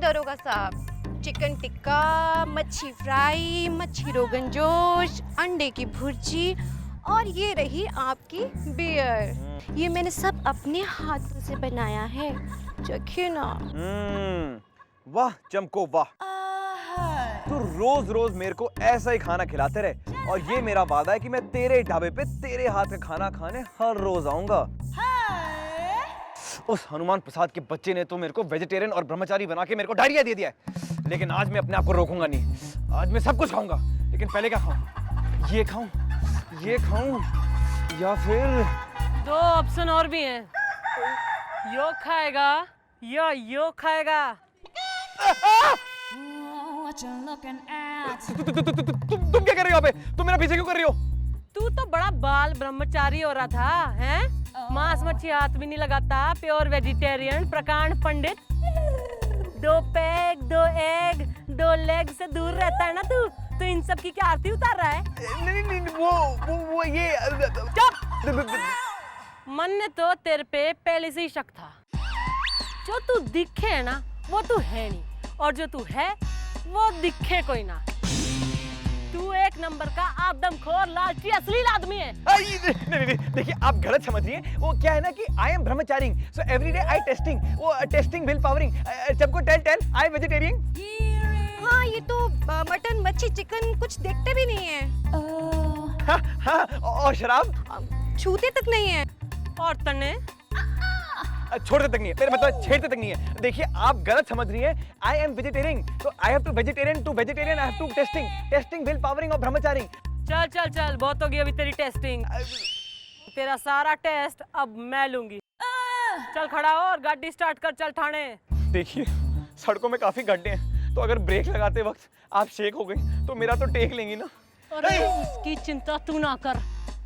दरोगा साहब, चिकन टिक्का, मच्छी फ्राई, मच्छी रोगन जोश, अंडे की भुर्जी और ये रही आपकी बियर। ये मैंने सब अपने हाथों से बनाया है, चखिए ना। वाह चमको वाह, तू रोज रोज मेरे को ऐसा ही खाना खिलाते रहे और ये मेरा वादा है कि मैं तेरे ढाबे पे तेरे हाथ का खाना खाने हर रोज आऊंगा। उस हनुमान प्रसाद के बच्चे ने तो मेरे को वेजिटेरियन और ब्रह्मचारी बना के मेरे को डायरिया दे दिया है, लेकिन आज मैं अपने आप को रोकूंगा नहीं। आज मैं सब कुछ खाऊंगा, लेकिन पहले क्या खाऊं? ये खाऊं या फिर दो ऑप्शन और भी हैं, यो खाएगा या यो खाएगा। तुम क्या कर रही हो यहाँ पे? तुम मेरा पीछे क्यों कर रही हो? तू तो बड़ा बाल ब्रह्मचारी हो रहा था, हैं? मांस मच्छी हाथ भी नहीं लगाता, प्योर वेजिटेरियन, प्रकांड पंडित। 2 पैग 2 एग 2 लेग से दूर रहता है ना तू, तो इन सब की क्या आरती उतार रहा है? नहीं, वो ये चुप! मन ने तो तेरे पे पहले से ही शक था। जो तू दिखे है ना वो तू है नहीं, और जो तू है वो दिखे कोई ना। तू एक नंबर का आदमखोर लालची असली आदमी है। नहीं, देखिए आप गलत समझ रही हैं। वो क्या है ना कि I am Brahmachari, so everyday I testing, वो टेस्टिंग विल पावरिंग। सबको टेल आई वेजिटेरियन। हाँ, ये तो मटन मच्छी चिकन कुछ देखते भी नहीं है। हाँ, और शराब छूते तक नहीं है। और तने छोड़ते तक नहीं है, मेरा मतलब छेड़ते तक नहीं है। देखिए आप गलत समझ रही हैं। आई एम वेजिटेरियन, तो I have to vegetarian I have to testing will powering और ब्रह्मचारी। चल बहुत हो गई अभी तेरी टेस्टिंग। तेरा सारा टेस्ट अब मैं लूंगी। चल खड़ा हो और गाड़ी स्टार्ट कर, चल थाने। देखिए सड़कों में काफी गड्ढे हैं, तो अगर ब्रेक लगाते वक्त आप शेक हो गई तो मेरा तो टेक लेंगी ना। अरे उसकी चिंता तू ना कर,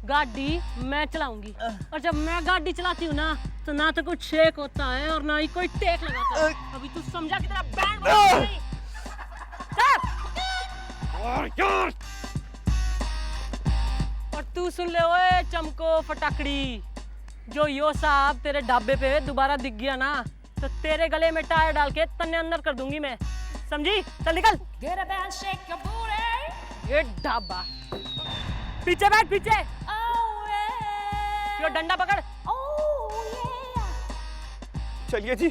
गाड़ी मैं चलाऊंगी, और जब मैं गाड़ी चलाती हूँ ना तो ना तो कुछ शेक होता है और ना ही कोई टेक लगाता है। अभी तू समझा कि तेरा बैंड बजा नहीं। और तू सुन ले ओए चमको फटाकड़ी, जो यो साहब तेरे ढाबे पे दोबारा दिख गया ना तो तेरे गले में टायर डाल के तन्ने अंदर कर दूंगी मैं, समझी? चल निकल। ये ढाबा पीछे बैठ, पीछे। यो डंडा पकड़। चलिए जी।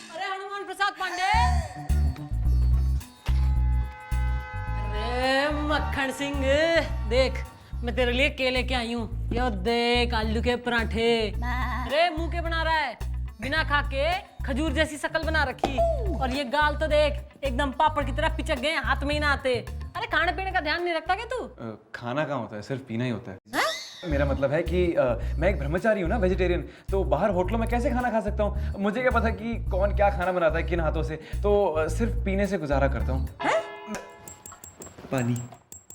अरे हनुमान प्रसाद पांडे। अरे मक्खन सिंह, देख मैं तेरे लिए केले के आई हूँ। यो देख आलू के पराठे। अरे मुंह के बना रहा है, बिना खा के खजूर जैसी शक्ल बना रखी। और ये गाल तो देख एकदम पापड़ की तरह पिचक गए, हाथ में ही ना आते। अरे खाने पीने का ध्यान नहीं रखता क्या तू? खाना कहाँ होता है, सिर्फ पीना ही होता है। मेरा मतलब है कि मैं एक ब्रह्मचारी हूँ ना, वेजिटेरियन, तो बाहर होटलों में कैसे खाना खा सकता हूँ? मुझे क्या पता कि कौन क्या खाना बनाता है किन हाथों से, तो सिर्फ पीने से गुजारा करता हूँ। पानी।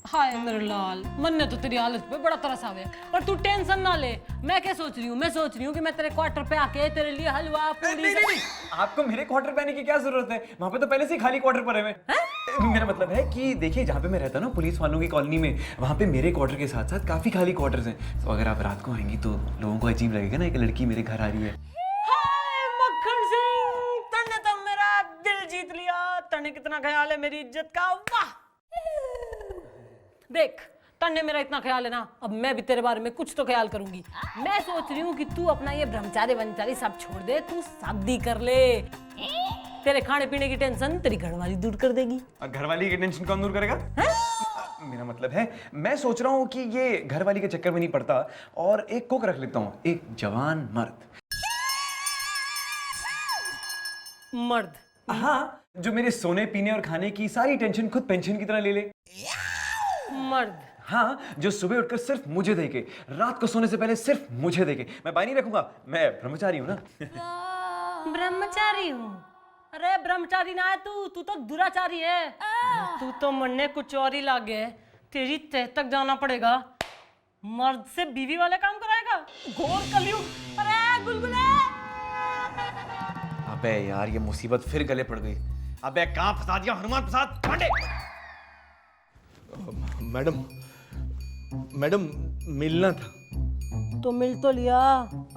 हाय मेरे लाल, मन ने तो तेरी हालत पे बड़ा तरस आ गया। और तू टेंशन ना ले, मैं क्या सोच रही हूँ? मैं सोच रही हूँ कि मैं तेरे क्वार्टर पे आके तेरे लिए हलवा पूरी। नहीं, आपको मेरे क्वार्टर पे आने की क्या जरूरत है? वहाँ पे तो पहले से ही खाली क्वार्टर पड़े हुए हैं। मेरा मतलब है कि देखिए जहाँ पे मैं रहता हूँ ना, पुलिस वालों की कॉलोनी में, वहाँ पे मेरे क्वार्टर के साथ साथ काफी खाली क्वार्टर्स हैं। तो अगर आप रात को आएंगी तो लोगों को अजीब लगेगा ना, एक लड़की मेरे घर आ रही है। हाय मक्खन सिंह, तन्ने तो मेरा दिल जीत लिया। तन्ने कितना ख्याल है मेरी इज्जत का, वाह। देख तन्ने मेरा इतना ख्याल है ना, अब मैं भी तेरे बारे में कुछ तो ख्याल करूंगी। मैं सोच रही हूँ कि तू अपना ये ब्रह्मचारी सब छोड़ दे, तू शादी कर ले। तेरे खाने पीने की टेंशन तेरी घरवाली दूर कर देगी। और घरवाली की टेंशन कौन दूर करेगा? मेरा मतलब है मैं सोच रहा हूँ कि ये घरवाली के चक्कर में नहीं पड़ता और एक कुक रख लेता हूँ, एक जवान मर्द। मर्द? हाँ, जो मेरे सोने पीने और खाने की सारी टेंशन खुद पेंशन की तरह ले ले। मर्द? हाँ, जो सुबह उठकर सिर्फ मुझे देखे, रात को सोने से पहले सिर्फ मुझे देखे। मैं बाई नहीं रखूंगा, मैं ब्रह्मचारी हूँ ना। ब्रह्मचारी हूँ? अरे ब्रह्मचारी ना है तू तो दुराचारी है। तू तो मरने कुछ और ही लागे है, तेरी तह तक जाना पड़ेगा। मर्द से बीवी वाले काम कराएगा, घोर कलयुग। अरे गुलगुले। अबे यार ये मुसीबत फिर गले पड़ गई। अबे कहाँ फंसा दिया हनुमान प्रसाद पांडे? मैडम मिलना था। तो मिल तो लिया,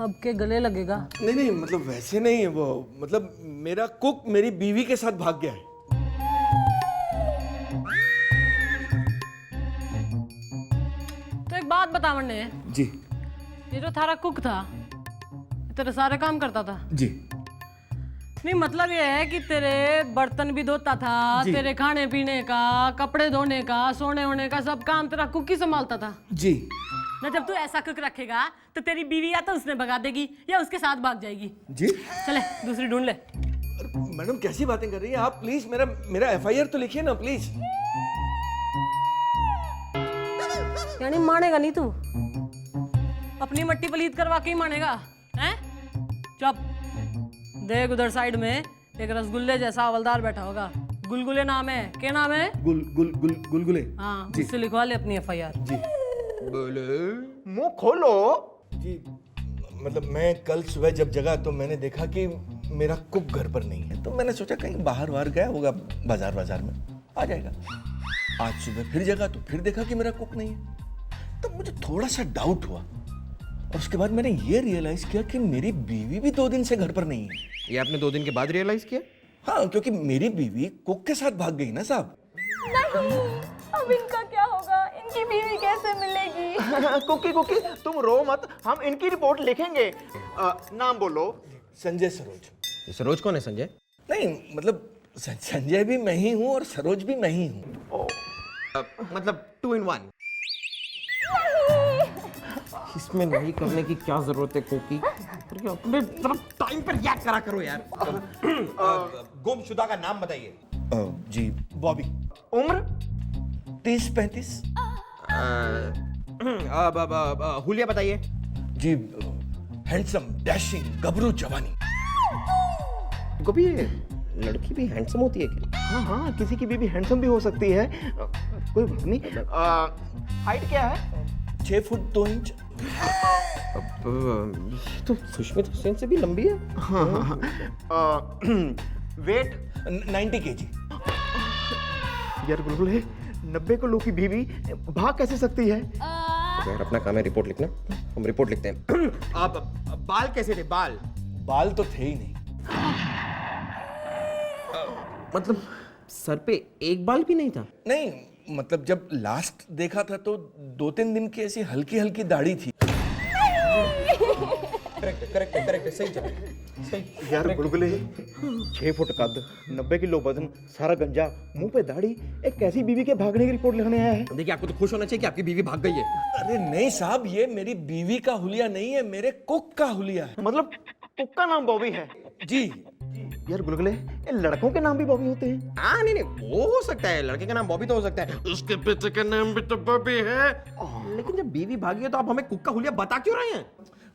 अब के गले लगेगा। नहीं नहीं, मतलब वैसे नहीं है वो, मतलब मेरा कुक मेरी बीवी के साथ भाग गया है। तो एक बात बता वरने, जी ये जो थारा कुक था तेरे सारे काम करता था? जी नहीं मतलब ये है कि तेरे बर्तन भी धोता था, तेरे खाने पीने का, कपड़े धोने का, सोने होने का सब काम तेरा कुक ही संभालता था। जी। ना जब तू ऐसा कुक रखेगा तो तेरी बीवी या तो उसने भगा देगी या उसके साथ भाग जाएगी। जी चले दूसरी ढूंढ ले। मैडम कैसी बातें कर रही हैं आप? प्लीज मेरा एफआईआर तो लिखिए ना प्लीज। यानी मानेगा नहीं तू? अपनी मट्टी पलीत करवा के ही मानेगा? हैं? चुप। देख उधर साइड में एक रसगुल्ले जैसा हवलदार बैठा होगा, गुलगुले नाम है। क्या नाम है? गुलगुले। हाँ, उससे लिखवा ले अपनी एफआईआर। जी। बोले मुंह खोलो। जी मतलब मैं कल सुबह जब जगा तो मैंने देखा कि मेरा कुक घर पर नहीं है, तो मैंने सोचा कहीं बाहर गया होगा, बाजार में आ जाएगा। आज सुबह फिर जगा तो फिर देखा कि मेरा कुक नहीं है, तब मुझे थोड़ा सा डाउट हुआ और उसके बाद मैंने ये रियलाइज किया कि मेरी बीवी भी 2 दिन से घर पर नहीं है। ये आपने 2 दिन के बाद रियलाइज किया? हाँ, क्योंकि मेरी बीवी कुक के साथ भाग गई ना साहब। नहीं, अब इनका क्या होगा? इनकी बीवी कैसे मिलेगी? कुकी तुम रो मत, हम इनकी रिपोर्ट लिखेंगे। नाम बोलो। संजय सरोज। ये सरोज कौन है संजय? नहीं मतलब संजय भी मैं ही हूँ और सरोज भी मैं ही हूँ। मतलब 2 in 1। इसमें नहीं करने की क्या जरूरत है कोकी? अपने तरफ टाइम पर याद करा करो यार। गुमशुदा का नाम बताइए। जी बॉबी। उम्र? 30-35। हुलिया बताइए। जी हैंडसम, डैशिंग, गबरू जवानी। गोभी लड़की भी हैंडसम होती है क्या? हाँ, किसी की बीवी हैंडसम भी हो सकती है, कोई बात नहीं। हाइट क्या है? 6 फुट 2 इंच। तो सुष्मिता सेन से भी लंबी है। वेट? 90 kg। यार बुलबुल 90 किलो की बीवी भाग कैसे सकती है? यार अपना काम है रिपोर्ट लिखना, हम रिपोर्ट लिखते हैं। आप बाल कैसे थे? बाल तो थे ही नहीं। मतलब सर पे एक बाल भी नहीं था? नहीं मतलब जब लास्ट देखा था तो 2-3 दिन की ऐसी हल्की हल्की दाढ़ी थी। करेक्ट सही चला। सही यार बुलबुले 6 फुट कद, 90 किलो वजन, सारा गंजा, मुंह पे दाढ़ी, एक कैसी बीवी के भागने की रिपोर्ट लिखने आया है? देखिए आपको तो खुश होना चाहिए कि आपकी बीवी भाग गई है। अरे नहीं साहब, ये मेरी बीवी का हुलिया नहीं है, मेरे कुक का हुलिया है। मतलब कुक का नाम बॉबी है? जी। यार गुलगुले ये लड़कों के नाम भी बॉबी होते हैं? हाँ नहीं वो हो सकता है, लड़के का नाम बॉबी तो हो सकता है, उसके बेटे का नाम भी तो बॉबी है। लेकिन जब बीवी भागी है तो आप हमें कुक का हुलिया बता क्यों रहे हैं?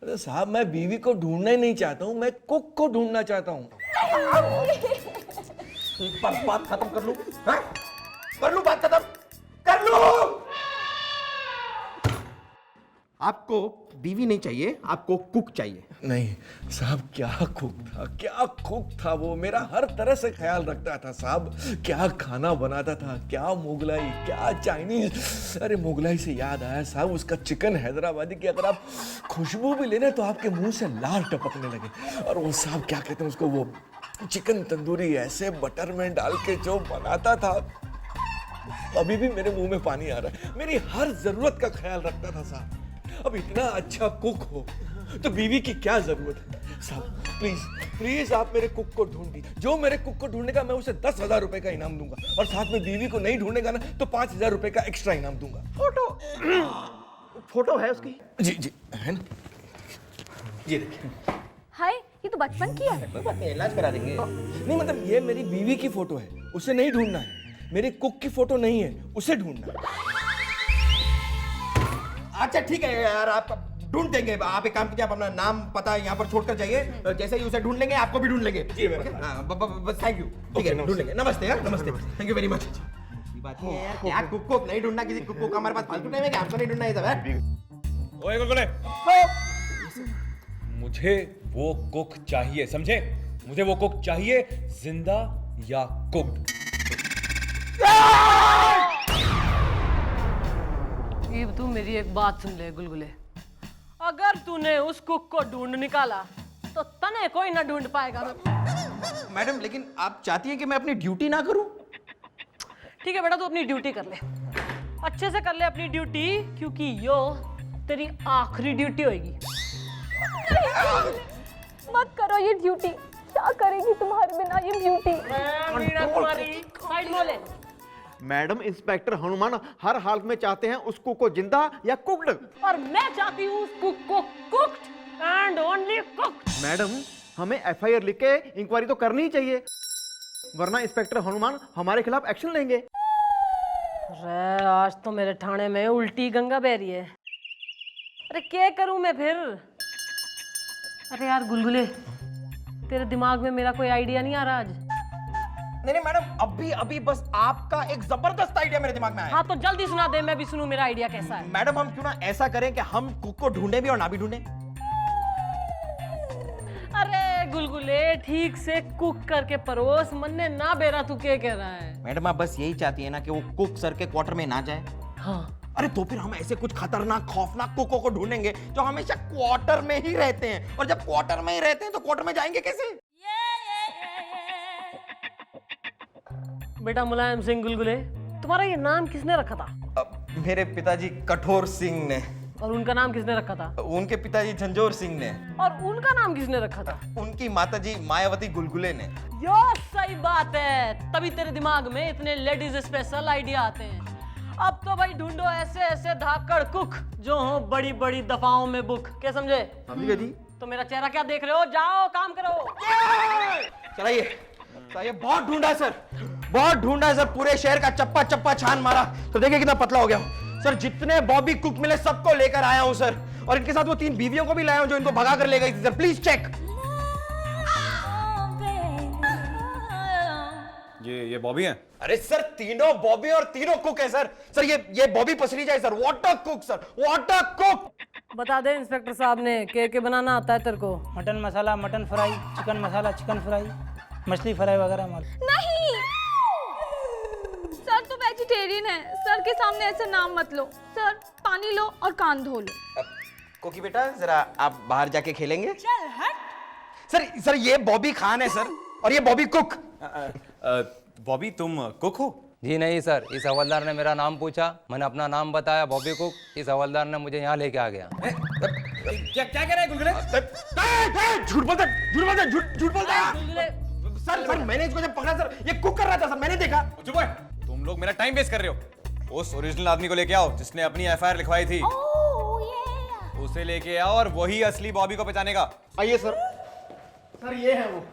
अरे साहब मैं बीवी को ढूंढना ही नहीं चाहता हूँ, मैं कुक को ढूंढना चाहता हूँ। एक बार बात खत्म कर लूं? हाँ? कर लूं बात खत्म? कर लूं? आपको बीवी नहीं चाहिए, आपको कुक चाहिए। नहीं साहब, क्या कुक था वो, मेरा हर तरह से ख्याल रखता था साहब। क्या खाना बनाता था, क्या मुगलाई, क्या चाइनीज। अरे मुगलाई से याद आया साहब, उसका चिकन हैदराबादी की अगर आप खुशबू भी लेना तो आपके मुंह से लार टपकने लगे। और वो साहब क्या कहते हैं उसको, वो चिकन तंदूरी ऐसे बटर में डाल के जो बनाता था, अभी भी मेरे मुंह में पानी आ रहा है। मेरी हर जरूरत का ख्याल रखता था साहब। अब इतना अच्छा कुक हो तो बीवी की क्या जरूरत है साहब? प्लीज आप मेरे कुक को ढूंढ दीजिए। जो मेरे कुक को ढूंढेगा मैं उसे 10,000 रुपए का इनाम दूंगा, और साथ में बीवी को नहीं ढूंढेगा ना तो 5,000 रुपए का एक्स्ट्रा इनाम दूंगा। फोटो है उसकी? जी है ना, ये देखिए। हाय, ये तो बचपन की है। कोई बात नहीं, इलाज करा देंगे। नहीं मतलब ये मेरी बीवी की फोटो है, उसे नहीं ढूंढना है। मेरे कुक की फोटो नहीं है, उसे ढूंढना है। अच्छा ठीक है यार, आप ढूंढ देंगे। आप एक काम कीजिए, आप अपना नाम पता यहाँ पर छोड़कर जाइए, जैसे ही उसे ढूंढ लेंगे आपको भी ढूंढ लेंगे। जी मेरा। बस थैंक यू। ठीक है ढूंढ लेंगे। नमस्ते यार, नमस्ते, थैंक यू वेरी मच। बात नहीं है यार, क्या कुक को नहीं ढूंढना, किसी कुक को हमारे पास फालतू टाइम है क्या? हमको नहीं ढूंढना ये सब है। ओए गुलगुले, मुझे वो कुक चाहिए, समझे? मुझे वो कुक चाहिए, जिंदा या कुक्ड। ये तू मेरी एक बात सुन ले गुलगुले, अगर तूने उस कुक को ढूंढ निकाला तो तने कोई ना ढूंढ पाएगा। मैडम लेकिन आप चाहती हैं कि मैं अपनी ड्यूटी ना करूं? ठीक है बेटा, तू अपनी ड्यूटी कर ले, अच्छे से कर ले अपनी ड्यूटी, क्योंकि यो तेरी आखिरी ड्यूटी होगी। मत करो ये ड्यूटी, क्या करेगी तुम्हारे बिना ये ड्यूटी। मीना कुमारी साइड में ले। मैडम इंस्पेक्टर हनुमान हर हाल में चाहते हैं उस कुक को जिंदा या कुक्ड। और मैं चाहती हूँ उस कुक को cooked and only cooked. Madam हमें एफआईआर लिख के इंक्वायरी तो करनी ही चाहिए, वरना इंस्पेक्टर हनुमान हमारे खिलाफ एक्शन लेंगे। अरे आज तो मेरे थाने में उल्टी गंगा बह रही है। अरे क्या करूं मैं फिर? अरे यार गुलगुले, तेरे दिमाग में मेरा कोई आइडिया नहीं आ रहा आज? नहीं मैडम, अभी अभी बस आपका एक जबरदस्त आइडिया मेरे दिमाग में आया। हाँ तो जल्दी सुना दे, मैं भी सुनूं मेरा आइडिया कैसा है। मैडम हम क्यों ना ऐसा करें कि हम कुक को ढूंढे भी और ना भी ढूंढे। अरे गुलगुले, ठीक से कुक करके परोस, मन्ने ना बेरा तू क्या कह रहा है? मैडम आप बस यही चाहती है ना कि वो कुक सर के क्वार्टर में ना जाए। हाँ अरे तो फिर हम ऐसे कुछ खतरनाक खौफनाक कुकों को ढूंढेंगे जो हमेशा क्वार्टर में ही रहते हैं, और जब क्वार्टर में ही रहते हैं तो क्वार्टर में जाएंगे कैसे? बेटा मुलायम सिंह गुलगुले, तुम्हारा ये नाम किसने रखा था? मेरे पिताजी कठोर सिंह ने। और उनका नाम किसने रखा था? उनके पिताजी झंझोर सिंह ने। और उनका नाम किसने रखा था? उनकी माताजी मायावती गुलगुले ने। यो सही बात है, तभी तेरे दिमाग में इतने लेडीज स्पेशल आइडिया आते हैं। अब तो भाई ढूंढो ऐसे ऐसे धाकड़ कुक जो हो बड़ी बड़ी दफाओं में बुक, क्या समझे? समझिए जी। तो मेरा चेहरा क्या देख रहे हो? जाओ काम करो। चलाइए चलाइए, बहुत ढूंढा है सर, बहुत ढूंढा है सर, पूरे शहर का चप्पा चप्पा छान मारा, तो देखिए कितना पतला हो गया हूं। सर जितने बॉबी कुक मिले सबको लेकर आया हूं सर, और इनके साथ वो 3 बीवियों को भी लाया हूं जो इनको भगा कर ले गई थी सर। Please check. ये बॉबी है? अरे सर तीनों बॉबी और तीनों कुक है सर। सर ये बॉबी पसरी जाए sir, water cook sir, water cook. बता दे इंस्पेक्टर साहब ने के बनाना आता है तेरे को? मटन मसाला मटन फ्राई, चिकन मसाला चिकन फ्राई, मछली फ्राई वगैरह माल। नहीं सर, तो वेजिटेरियन है, सर के सामने ऐसे नाम मत लो। सर पानी लो और कान धो लो। कोकी बेटा जरा आप बाहर जाके खेलेंगे। चल हट। सर ये बॉबी खान है सर, और ये बॉबी कुक। बॉबी तुम कुक हो? जी नहीं सर, इस हवलदार ने मेरा नाम पूछा, मैंने अपना नाम बताया बॉबी कुक, इस हवलदार ने मुझे यहाँ लेके आ गया। क्या कह रहा है गुलगुले? झूठ बोलता, झूठ बोलता, झूठ बोलता। सर मैंने इसको जब पकड़ा सर, ये कुक कर रहा था सर, मैंने देखा। चुप है, तुम लोग मेरा टाइम वेस्ट कर रहे हो। उस ओरिजिनल आदमी को लेके आओ जिसने अपनी एफआईआर लिखवाई थी। उसे लेके आओ और वही असली बॉबी को पहचानेगा। आइए सर। सर ये है वो।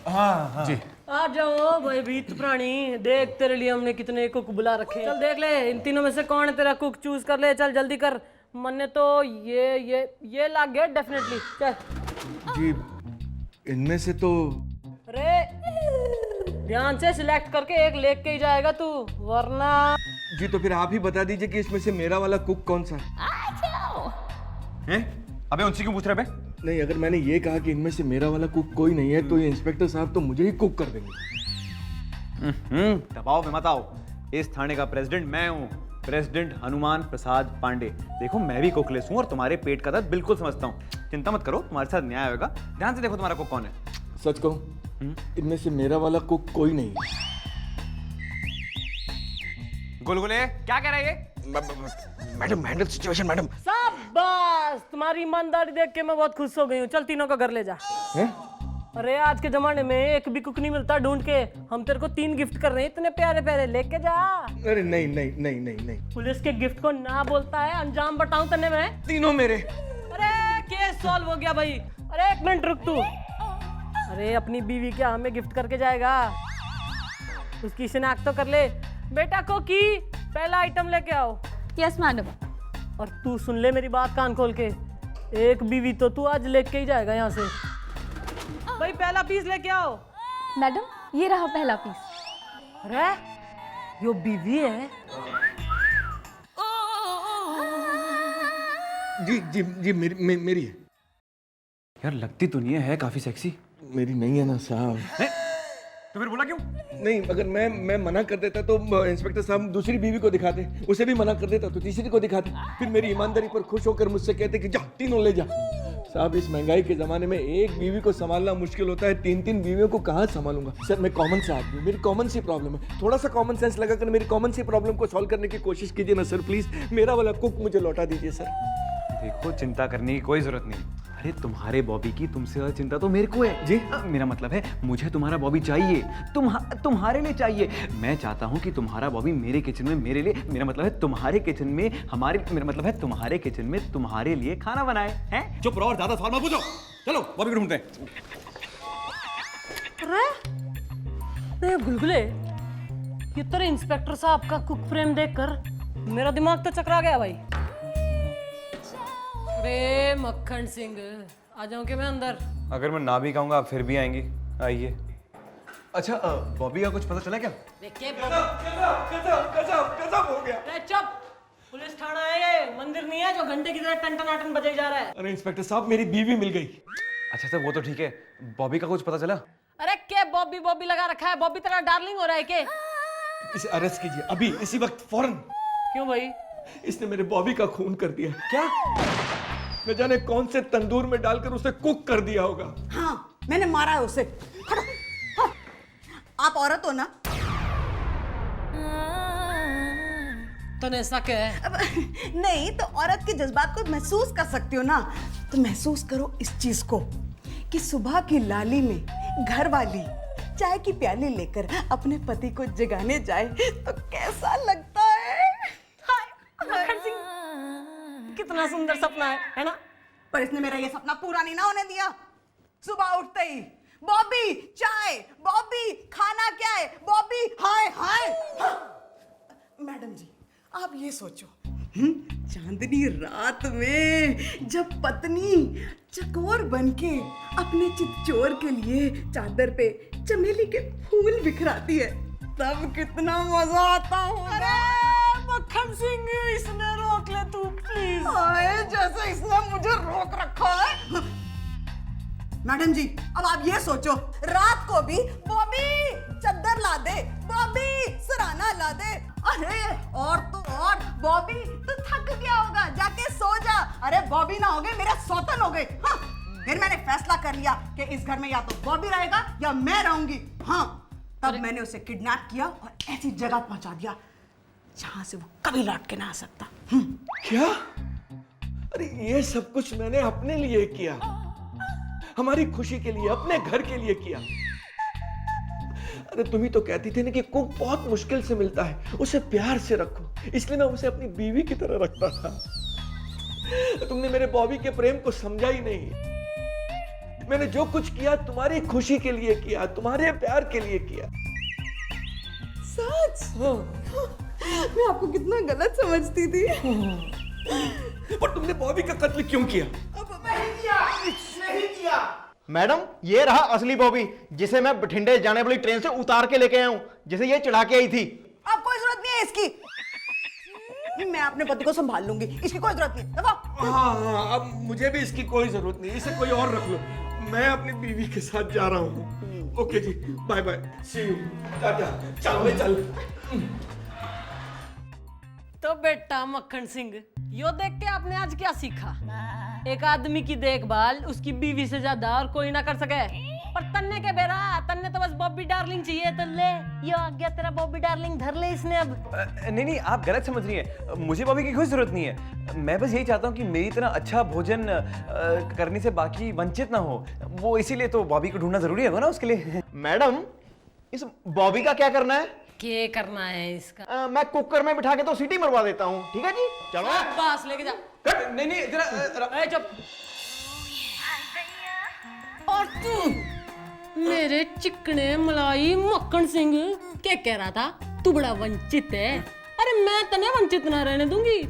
हाँ जी। आ जाओ भयभीत प्राणी, देख तेरे लिए हमने कितने कुक बुला रखे। चल देख ले इन तीनों में से कौन है तेरा कुक, चूज कर ले, चल जल्दी कर। मन्ने तो ये लाग गया डेफिनेटली। चल जी इनमें से तो अरे ध्यान से सिलेक्ट करके एक लेके ही जाएगा तू, वरना। जी तो फिर आप ही बता दीजिए कि इसमें से मेरा वाला कुक कौन सा है? अबे उनसे क्यों पूछ रहे बे? नहीं, अगर मैंने ये कहा कि इनमें से मेरा वाला कुक कोई नहीं है तो ये इंस्पेक्टर साहब तो मुझे ही कुक कर देंगे। दबाव में मत आओ, इस थाने का प्रेसिडेंट मैं हूँ, प्रेसिडेंट हनुमान प्रसाद पांडे। देखो मैं भी कुकलेस हूँ और तुम्हारे पेट का दर्द बिल्कुल समझता हूँ। चिंता मत करो, तुम्हारे साथ न्याय होगा। ध्यान से देखो तुम्हारा कुक कौन है। सच कहूं इनमें से मेरा वाला कुक कोई नहीं है। गुलगुले क्या कह रहा है ये? Madam handle situation madam. शाबाश, तुम्हारी ईमानदारी देख के मैं बहुत खुश हो गई हूँ। चल तीनों को घर ले जा। हैं? अरे आज के जमाने में एक भी कुक नहीं मिलता ढूंढ के, हम तेरे को 3 गिफ्ट कर रहे हैं, इतने प्यारे प्यारे, लेके जा। अरे नहीं नहीं नहीं नहीं नहीं, पुलिस के गिफ्ट को ना बोलता है, अंजाम बताऊं तने मैं। तीनों मेरे। अरे केस सॉल्व हो गया भाई। अरे 1 मिनट रुक तू। अरे अपनी बीवी क्या हमें गिफ्ट करके जाएगा? उसकी शिनाख्त तो कर ले। बेटा को की पहला आइटम लेके आओ। Yes madam. और तू सुन ले मेरी बात कान खोल के, एक बीवी तो तू आज लेके ही जाएगा यहाँ से। भाई पहला पीस लेके आओ। मैडम ये रहा पहला पीस। अरे यो बीवी है? जी जी जी मेरी है। यार लगती तो नहीं है काफी सेक्सी। मेरी नहीं है ना साहब। तो फिर बोला क्यों? नहीं, अगर मैं मना कर देता तो इंस्पेक्टर साहब दूसरी बीवी को दिखाते, उसे भी मना कर देता तो तीसरी को दिखाते, फिर मेरी ईमानदारी पर खुश होकर मुझसे कहते कि जा तीनों ले जा। साहब इस महंगाई के ज़माने में एक बीवी को संभालना मुश्किल होता है, 3-3 बीवियों को कहाँ संभालूंगा। सर मैं कॉमन सा आदमी हूँ, मेरी कॉमन सी प्रॉब्लम है, थोड़ा सा कॉमन सेंस लगाकर मेरी कॉमन सी प्रॉब्लम को सॉल्व करने की कोशिश कीजिए ना सर प्लीज़। मेरा वाला कुक मुझे लौटा दीजिए सर। देखो चिंता करने की कोई जरूरत नहीं। अरे तुम्हारे बॉबी की तुमसे ज्यादा चिंता तो मेरे को है जी। मेरा मतलब है मुझे तुम्हारा बॉबी चाहिए, तुम्हारे लिए चाहिए। मैं चाहता हूँ कि तुम्हारा बॉबी मेरे किचन में मेरे लिए, मेरा मतलब है तुम्हारे किचन में हमारे, मेरा मतलब है तुम्हारे किचन में तुम्हारे लिए खाना बनाए हैं। चुप रहो और ज्यादा सवाल मत पूछो, चलो बॉबी को ढूंढते हैं। अरे गुलगुले, ये तेरे इंस्पेक्टर साहब का कुक फ्रेम देखकर मेरा दिमाग तो चकरा गया भाई। अरे मक्खन सिंह, आ जाऊं कि मैं अंदर? अगर मैं ना भी कहूँगा आप फिर भी आएंगी, आइए। अच्छा बॉबी का कुछ पता चला क्या? देखिए गजब हो गया। चुप, पुलिस थाना है ये, मंदिर नहीं है जो घंटे की तरह टन बजे जा रहा है। अरे इंस्पेक्टर साहब मेरी बीवी मिल गई। अच्छा सर वो तो ठीक है, बॉबी का कुछ पता चला? अरे क्या बॉबी बॉबी लगा रखा है? बॉबी तेरा डार्लिंग हो रहा है क्या? इसे अरेस्ट कीजिए अभी, इसी वक्त, फौरन। क्यों भाई? इसने मेरे बॉबी का खून कर दिया। क्या? न जाने कौन से तंदूर में डालकर उसे कुक कर दिया होगा। हाँ मैंने मारा है उसे। हटो, हाँ। आप औरत हो ना? तो ऐसा क्या है? अब, नहीं तो औरत के जज्बात को महसूस कर सकती हो ना, तो महसूस करो इस चीज को कि सुबह की लाली में घर वाली चाय की प्याली लेकर अपने पति को जगाने जाए तो कैसा लगता है। मक्खन सिंह, कितना सुंदर सपना है ना? पर इसने मेरा ये सपना पूरा नहीं ना होने दिया। सुबह उठते ही बॉबी चाय, बॉबी खाना क्या है, बॉबी हाय हाय। मैडम जी आप ये सोचो, चांदनी रात में जब पत्नी चकोर बनके अपने चितचोर के लिए चादर पे चमेली के फूल बिखराती है, तब कितना मजा आता होगा। मक्खन सिंह, इसने रोक ले तू प्लीज। हाय जैसे इसने मुझे रोक रखा है। मैडम जी अब आप ये सोचो, रात को भी बॉबी चद्दर ला दे, बॉबी सराना ला दे। अरे और तो और बॉबी तो थक गया होगा, जाके सो जा। अरे बॉबी ना हो गए मेरा सौतन हो गए। हाँ फिर मैंने फैसला कर लिया कि इस घर में या तो बॉबी रहेगा या मैं रहूंगी। हाँ तब मैंने उसे किडनैप किया और ऐसी जगह पहुंचा दिया जहां से वो कभी लौट के ना आ सकता। क्या? अरे ये सब कुछ मैंने अपने लिए किया, हमारी खुशी के लिए, अपने घर के लिए किया। अरे तुम ही तो कहती थी ना कि कुक बहुत मुश्किल से मिलता है, उसे प्यार से रखो, इसलिए मैं उसे अपनी बीवी की तरह रखता था। तुमने मेरे बॉबी के प्रेम को समझा ही नहीं। मैंने जो कुछ किया तुम्हारी खुशी के लिए किया, तुम्हारे प्यार के लिए किया। सच? मैं आपको कितना गलत समझती थी। पर तुमने बॉबी का कत्ल क्यों किया? नहीं किया। मैडम ये रहा असली बॉबी, जिसे मैं बठिंडे जाने वाली ट्रेन से उतार के लेके आया हूँ, जिसे ये चढ़ा के आई थी। अब कोई जरूरत नहीं है इसकी, मैं अपने पति को संभाल लूंगी, इसकी कोई जरूरत नहीं। दबा। हाँ अब मुझे भी इसकी कोई जरूरत नहीं, इसे कोई और रख लो। मैं अपनी बीवी के साथ जा रहा हूँ। ओके जी, bye bye, see you, tata. चल चल। तो बेटा मक्खन सिंह, यो देख के आपने आज क्या सीखा? एक आदमी की देखभाल उसकी बीवी से ज्यादा और कोई ना कर सके। पर तन्ने के बेरा, तन्ने तो बस बॉबी डार्लिंग चाहिए, तो ले ये आ गया तेरा बॉबी डार्लिंग, धर ले इसने अब। नहीं आप गलत समझ रही हैं, मुझे बॉबी की कोई जरूरत नहीं है। मैं बस यही चाहता हूँ कि मेरी तरह अच्छा भोजन करने से बाकी वंचित ना हो, वो इसीलिए तो बॉबी को ढूंढना जरूरी है ना उसके लिए। मैडम इस बॉबी का क्या करना है? क्या करना है इसका? मैं कुकर में बिठा के तो सीटी मरवा देता हूँ, ठीक है जी? चलो बस लेके जा। नहीं जरा चुप। और तू मेरे चिकने मलाई मक्खन सिंह क्या कह रहा था? तू बड़ा वंचित है। अरे मैं तने वंचित ना रहने दूंगी,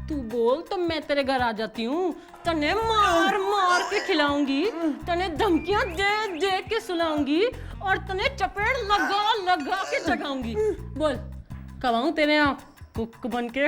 तू बोल तो मैं तेरे घर आ जाती हूँ, तने मार मार के खिलाऊंगी, तने धमकियां दे दे के सुलाऊंगी और तने चपेट लगा लगा के जगाऊंगी। बोल कब आऊं तेरे यहाँ कुक बन के?